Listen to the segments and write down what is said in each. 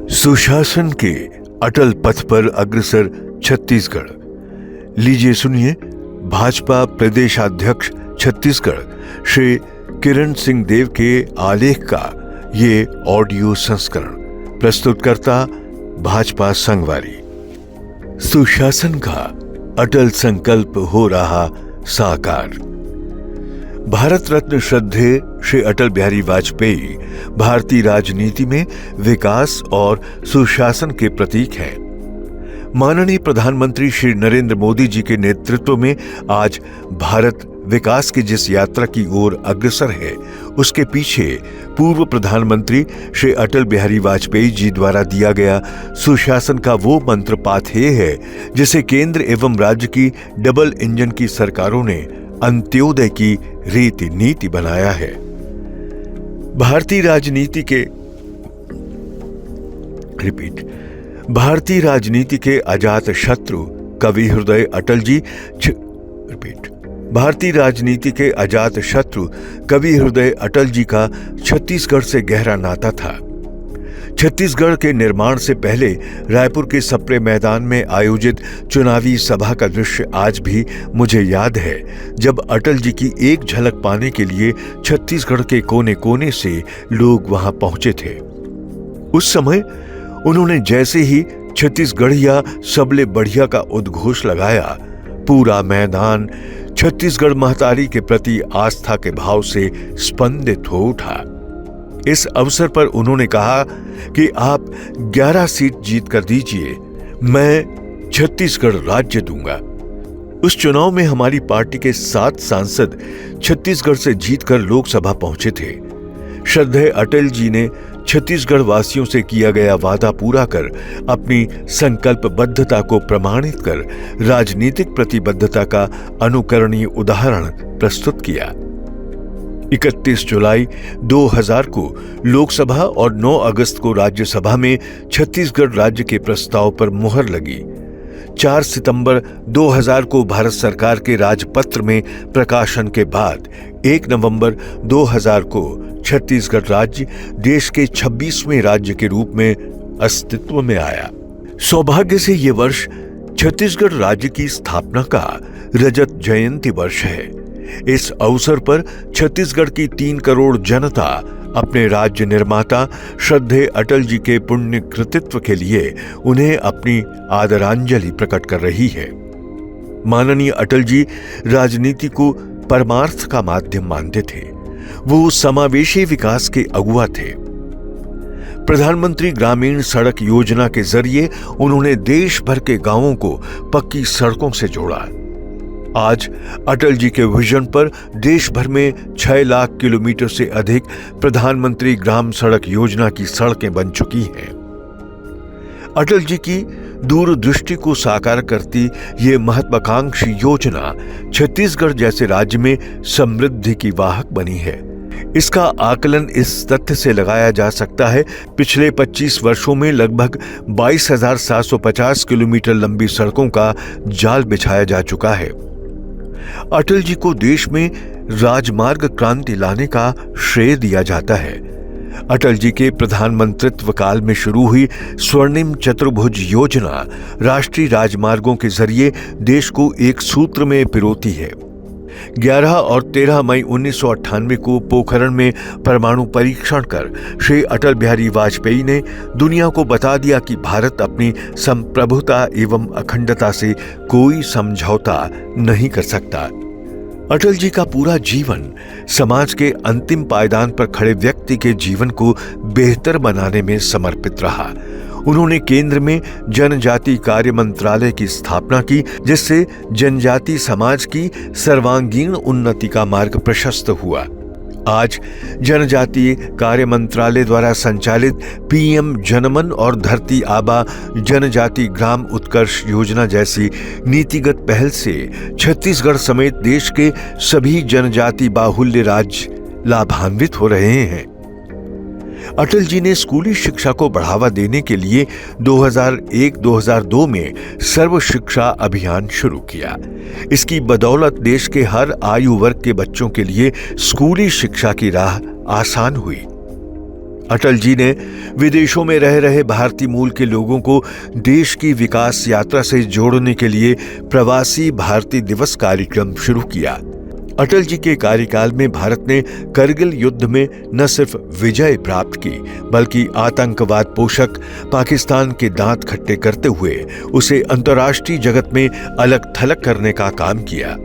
सुशासन के अटल पथ पर अग्रसर छत्तीसगढ़। लीजिए सुनिए भाजपा प्रदेशाध्यक्ष छत्तीसगढ़ श्री किरण सिंह देव के आलेख का ये ऑडियो संस्करण। प्रस्तुतकर्ता भाजपा संगवारी। सुशासन का अटल संकल्प हो रहा साकार। भारत रत्न श्रद्धेय श्री अटल बिहारी वाजपेयी भारतीय राजनीति में विकास और सुशासन के प्रतीक हैं। माननीय प्रधानमंत्री श्री नरेंद्र मोदी जी के नेतृत्व में आज भारत विकास की जिस यात्रा की ओर अग्रसर है, उसके पीछे पूर्व प्रधानमंत्री श्री अटल बिहारी वाजपेयी जी द्वारा दिया गया सुशासन का वो मंत्र पाथेय है, जिसे केंद्र एवं राज्य की डबल इंजन की सरकारों ने अंत्योदय की रीति नीति बनाया है। भारतीय राजनीति के अजात शत्रु कवि हृदय अटल जी का छत्तीसगढ़ से गहरा नाता था। छत्तीसगढ़ के निर्माण से पहले रायपुर के सप्रे मैदान में आयोजित चुनावी सभा का दृश्य आज भी मुझे याद है, जब अटल जी की एक झलक पाने के लिए छत्तीसगढ़ के कोने कोने से लोग वहां पहुंचे थे। उस समय उन्होंने जैसे ही छत्तीसगढ़िया सबले बढ़िया का उद्घोष लगाया, पूरा मैदान छत्तीसगढ़ महतारी के प्रति आस्था के भाव से स्पंदित हो उठा। इस अवसर पर उन्होंने कहा कि आप 11 सीट जीत कर दीजिए, मैं छत्तीसगढ़ राज्य दूंगा। उस चुनाव में हमारी पार्टी के 7 सांसद छत्तीसगढ़ से जीतकर लोकसभा पहुंचे थे। श्रद्धेय अटल जी ने छत्तीसगढ़ वासियों से किया गया वादा पूरा कर अपनी संकल्पबद्धता को प्रमाणित कर राजनीतिक प्रतिबद्धता का अनुकरणीय उदाहरण प्रस्तुत किया। 31 जुलाई 2000 को लोकसभा और 9 अगस्त को राज्यसभा में छत्तीसगढ़ राज्य के प्रस्ताव पर मुहर लगी। 4 सितंबर 2000 को भारत सरकार के राजपत्र में प्रकाशन के बाद 1 नवंबर 2000 को छत्तीसगढ़ राज्य देश के 26वें राज्य के रूप में अस्तित्व में आया। सौभाग्य से ये वर्ष छत्तीसगढ़ राज्य की स्थापना का रजत जयंती वर्ष है। इस अवसर पर छत्तीसगढ़ की 3 करोड़ जनता अपने राज्य निर्माता श्रद्धेय अटल जी के पुण्य कृतित्व के लिए उन्हें अपनी आदरांजलि प्रकट कर रही है। माननीय अटल जी राजनीति को परमार्थ का माध्यम मानते थे। वो समावेशी विकास के अगुआ थे। प्रधानमंत्री ग्रामीण सड़क योजना के जरिए उन्होंने देश भर के गांवों को पक्की सड़कों से जोड़ा। आज अटल जी के विजन पर देश भर में 6 लाख किलोमीटर से अधिक प्रधानमंत्री ग्राम सड़क योजना की सड़कें बन चुकी हैं। अटल जी की दूरदृष्टि को साकार करती ये महत्वाकांक्षी योजना छत्तीसगढ़ जैसे राज्य में समृद्धि की वाहक बनी है। इसका आकलन इस तथ्य से लगाया जा सकता है, पिछले 25 वर्षों में लगभग 22,750 किलोमीटर लंबी सड़कों का जाल बिछाया जा चुका है। अटल जी को देश में राजमार्ग क्रांति लाने का श्रेय दिया जाता है। अटल जी के प्रधानमंत्रित्व काल में शुरू हुई स्वर्णिम चतुर्भुज योजना राष्ट्रीय राजमार्गों के जरिए देश को एक सूत्र में पिरोती है। 11 और 13 मई 1998 को पोखरण में परमाणु परीक्षण कर श्री अटल बिहारी वाजपेयी ने दुनिया को बता दिया कि भारत अपनी संप्रभुता एवं अखंडता से कोई समझौता नहीं कर सकता। अटल जी का पूरा जीवन समाज के अंतिम पायदान पर खड़े व्यक्ति के जीवन को बेहतर बनाने में समर्पित रहा। उन्होंने केंद्र में जनजाति कार्य मंत्रालय की स्थापना की, जिससे जनजाति समाज की सर्वांगीण उन्नति का मार्ग प्रशस्त हुआ। आज जनजातीय कार्य मंत्रालय द्वारा संचालित पीएम जनमन और धरती आबा जनजाति ग्राम उत्कर्ष योजना जैसी नीतिगत पहल से छत्तीसगढ़ समेत देश के सभी जनजाति बाहुल्य राज्य लाभान्वित हो रहे हैं। अटल जी ने स्कूली शिक्षा को बढ़ावा देने के लिए 2001-2002 में सर्व शिक्षा अभियान शुरू किया। इसकी बदौलत देश के हर आयु वर्ग के बच्चों के लिए स्कूली शिक्षा की राह आसान हुई। अटल जी ने विदेशों में रह रहे भारतीय मूल के लोगों को देश की विकास यात्रा से जोड़ने के लिए प्रवासी भारतीय दिवस कार्यक्रम शुरू किया। अटल जी के कार्यकाल में भारत ने करगिल युद्ध में न सिर्फ विजय प्राप्त की, बल्कि आतंकवाद पोषक पाकिस्तान के दांत खट्टे करते हुए उसे अंतर्राष्ट्रीय जगत में अलग थलग करने का काम किया।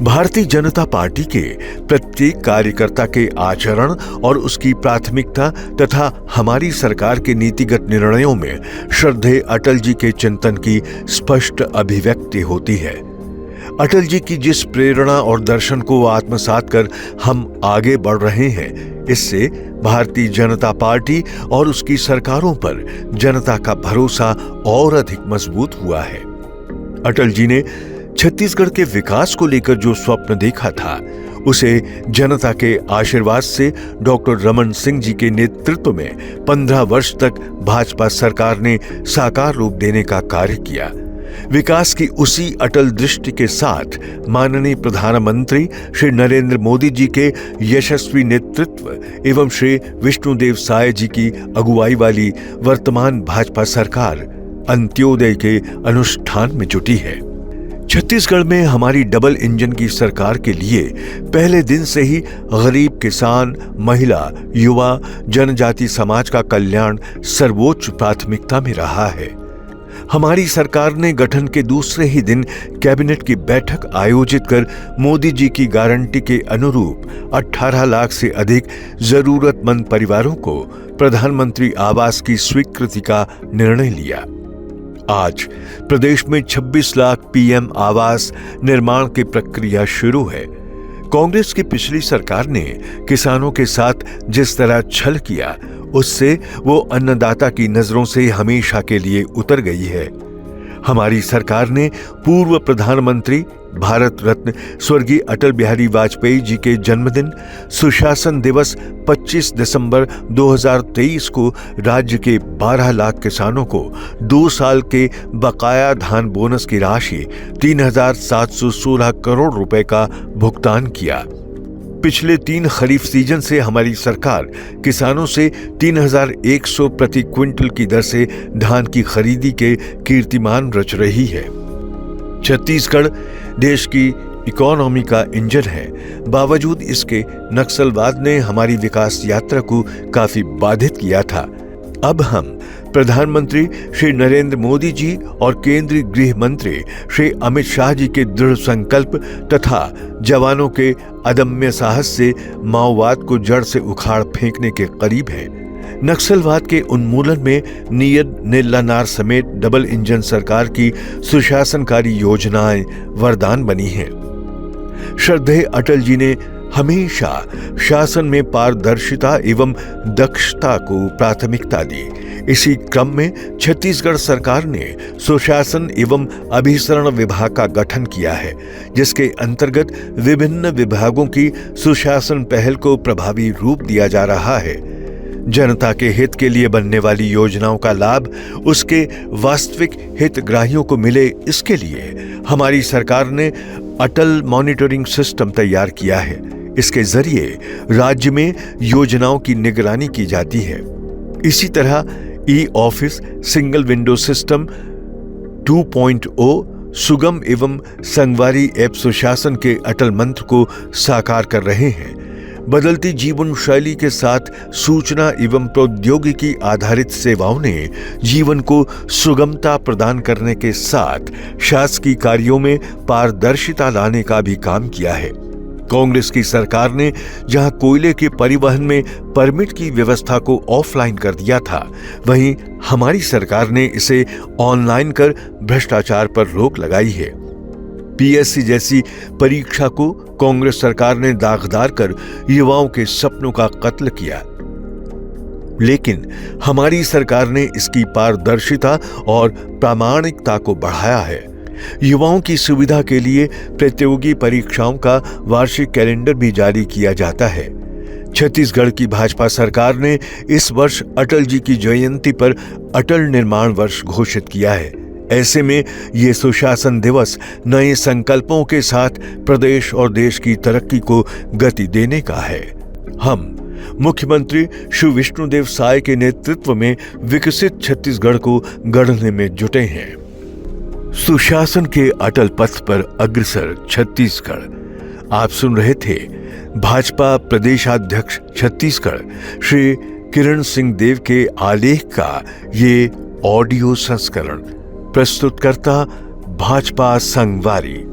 भारतीय जनता पार्टी के प्रत्येक कार्यकर्ता के आचरण और उसकी प्राथमिकता तथा हमारी सरकार के नीतिगत निर्णयों में श्रद्धेय अटल जी के चिंतन की स्पष्ट अभिव्यक्ति होती है। अटल जी की जिस प्रेरणा और दर्शन को आत्मसात कर हम आगे बढ़ रहे हैं, इससे भारतीय जनता पार्टी और उसकी सरकारों पर जनता का भरोसा और अधिक मजबूत हुआ है। अटल जी ने छत्तीसगढ़ के विकास को लेकर जो स्वप्न देखा था, उसे जनता के आशीर्वाद से डॉक्टर रमन सिंह जी के नेतृत्व में 15 वर्ष तक भाजपा सरकार ने साकार रूप देने का कार्य किया। विकास की उसी अटल दृष्टि के साथ माननीय प्रधानमंत्री श्री नरेंद्र मोदी जी के यशस्वी नेतृत्व एवं श्री विष्णुदेव साय जी की अगुवाई वाली वर्तमान भाजपा सरकार अंत्योदय के अनुष्ठान में जुटी है। छत्तीसगढ़ में हमारी डबल इंजन की सरकार के लिए पहले दिन से ही गरीब, किसान, महिला, युवा, जनजाति समाज का कल्याण सर्वोच्च प्राथमिकता में रहा है। हमारी सरकार ने गठन के दूसरे ही दिन कैबिनेट की बैठक आयोजित कर मोदी जी की गारंटी के अनुरूप 18 लाख से अधिक जरूरतमंद परिवारों को प्रधानमंत्री आवास की स्वीकृति का निर्णय लिया। आज प्रदेश में 26 लाख पीएम आवास निर्माण की प्रक्रिया शुरू है। कांग्रेस की पिछली सरकार ने किसानों के साथ जिस तरह छल किया, उससे वो अन्नदाता की नजरों से हमेशा के लिए उतर गई है। हमारी सरकार ने पूर्व प्रधानमंत्री भारत रत्न स्वर्गीय अटल बिहारी वाजपेयी जी के जन्मदिन सुशासन दिवस 25 दिसंबर 2023 को राज्य के 12 लाख किसानों को 2 साल के बकाया धान बोनस की राशि 3,716 करोड़ रुपए का भुगतान किया। पिछले 3 खरीफ सीजन से हमारी सरकार किसानों से 3,100 प्रति क्विंटल की दर से धान की खरीदी के कीर्तिमान रच रही है। छत्तीसगढ़ देश की इकोनॉमी का इंजन है। बावजूद इसके नक्सलवाद ने हमारी विकास यात्रा को काफी बाधित किया था। अब हम प्रधानमंत्री श्री नरेंद्र मोदी जी और केंद्रीय गृह मंत्री श्री अमित शाह जी के दृढ़ संकल्प तथा जवानों के अदम्य साहस से माओवाद को जड़ से उखाड़ फेंकने के करीब हैं। नक्सलवाद के उन्मूलन में नियत नेल्लानार समेत डबल इंजन सरकार की सुशासनकारी योजनाएं वरदान बनी हैं। श्रद्धेय अटल जी ने हमेशा शासन में पारदर्शिता एवं दक्षता को प्राथमिकता दी। इसी क्रम में छत्तीसगढ़ सरकार ने सुशासन एवं अभिसरण विभाग का गठन किया है, जिसके अंतर्गत विभिन्न विभागों की सुशासन पहल को प्रभावी रूप दिया जा रहा है। जनता के हित के लिए बनने वाली योजनाओं का लाभ उसके वास्तविक हितग्राहियों को मिले, इसके लिए हमारी सरकार ने अटल मॉनिटरिंग सिस्टम तैयार किया है। इसके जरिए राज्य में योजनाओं की निगरानी की जाती है। इसी तरह e office single window system 2.0 सुगम एवं संगवारी ऐप सुशासन के अटल मंत्र को साकार कर रहे हैं। बदलती जीवन शैली के साथ सूचना एवं प्रौद्योगिकी आधारित सेवाओं ने जीवन को सुगमता प्रदान करने के साथ शासकीय कार्यों में पारदर्शिता लाने का भी काम किया है। कांग्रेस की सरकार ने जहां कोयले के परिवहन में परमिट की व्यवस्था को ऑफलाइन कर दिया था, वहीं हमारी सरकार ने इसे ऑनलाइन कर भ्रष्टाचार पर रोक लगाई है। पीएससी जैसी परीक्षा को कांग्रेस सरकार ने दागदार कर युवाओं के सपनों का कत्ल किया, लेकिन हमारी सरकार ने इसकी पारदर्शिता और प्रामाणिकता को बढ़ाया है। युवाओं की सुविधा के लिए प्रतियोगी परीक्षाओं का वार्षिक कैलेंडर भी जारी किया जाता है। छत्तीसगढ़ की भाजपा सरकार ने इस वर्ष अटल जी की जयंती पर अटल निर्माण वर्ष घोषित किया है। ऐसे में ये सुशासन दिवस नए संकल्पों के साथ प्रदेश और देश की तरक्की को गति देने का है। हम मुख्यमंत्री श्री विष्णुदेव साय के नेतृत्व में विकसित छत्तीसगढ़ को गढ़ने में जुटे हैं। सुशासन के अटल पथ पर अग्रसर छत्तीसगढ़। आप सुन रहे थे भाजपा प्रदेशाध्यक्ष छत्तीसगढ़ श्री किरण सिंह देव के आलेख का ये ऑडियो संस्करण। प्रस्तुतकर्ता भाजपा संगवारी।